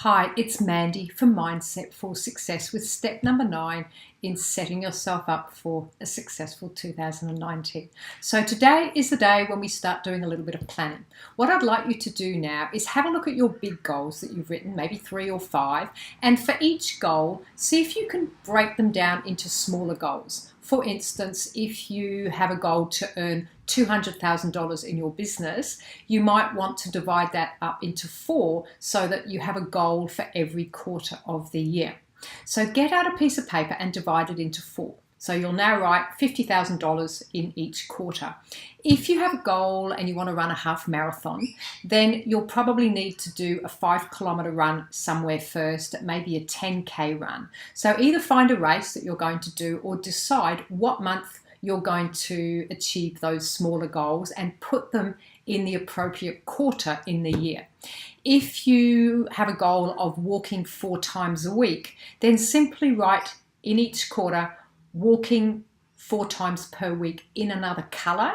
Hi, it's Mandy from Mindset for Success with step number 9 in setting yourself up for a successful 2019. So today is the day when we start doing a little bit of planning. What I'd like you to do now is have a look at your big goals that you've written, maybe 3 or 5, and for each goal, see if you can break them down into smaller goals. For instance, if you have a goal to earn $200,000 in your business, you might want to divide that up into 4 so that you have a goal for every quarter of the year. So get out a piece of paper and divide it into 4. So you'll now write $50,000 in each quarter. If you have a goal and you want to run a half marathon, then you'll probably need to do a 5-kilometer run somewhere first, maybe a 10K run. So either find a race that you're going to do or decide what month you're going to achieve those smaller goals and put them in the appropriate quarter in the year. If you have a goal of walking 4 times a week, then simply write in each quarter, walking 4 times per week in another color.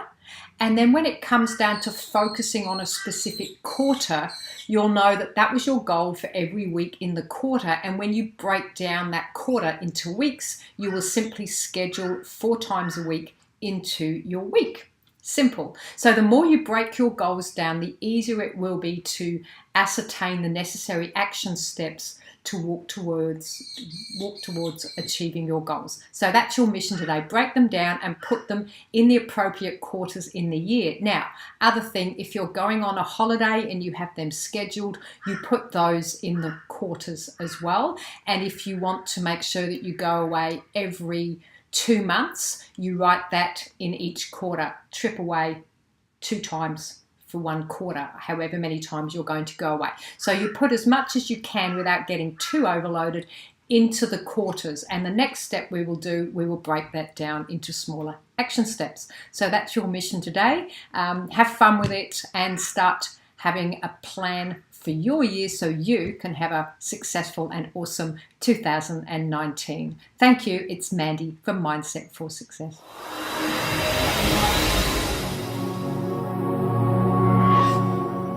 And then when it comes down to focusing on a specific quarter, you'll know that that was your goal for every week in the quarter. And when you break down that quarter into weeks, you will simply schedule 4 times a week into your week. Simple. So the more you break your goals down, the easier it will be to ascertain the necessary action steps to walk towards achieving your goals. So that's your mission today. Break them down and put them in the appropriate quarters in the year. Now, other thing, if you're going on a holiday and you have them scheduled, you put those in the quarters as well. And if you want to make sure that you go away every 2 months, you write that in each quarter. Trip away 2 times for 1 quarter, however many times you're going to go away. So you put as much as you can without getting too overloaded into the quarters. And the next step we will do, we will break that down into smaller action steps. So that's your mission today. Have fun with it and start having a plan for your year so you can have a successful and awesome 2019. Thank you. It's Mandy from Mindset for Success.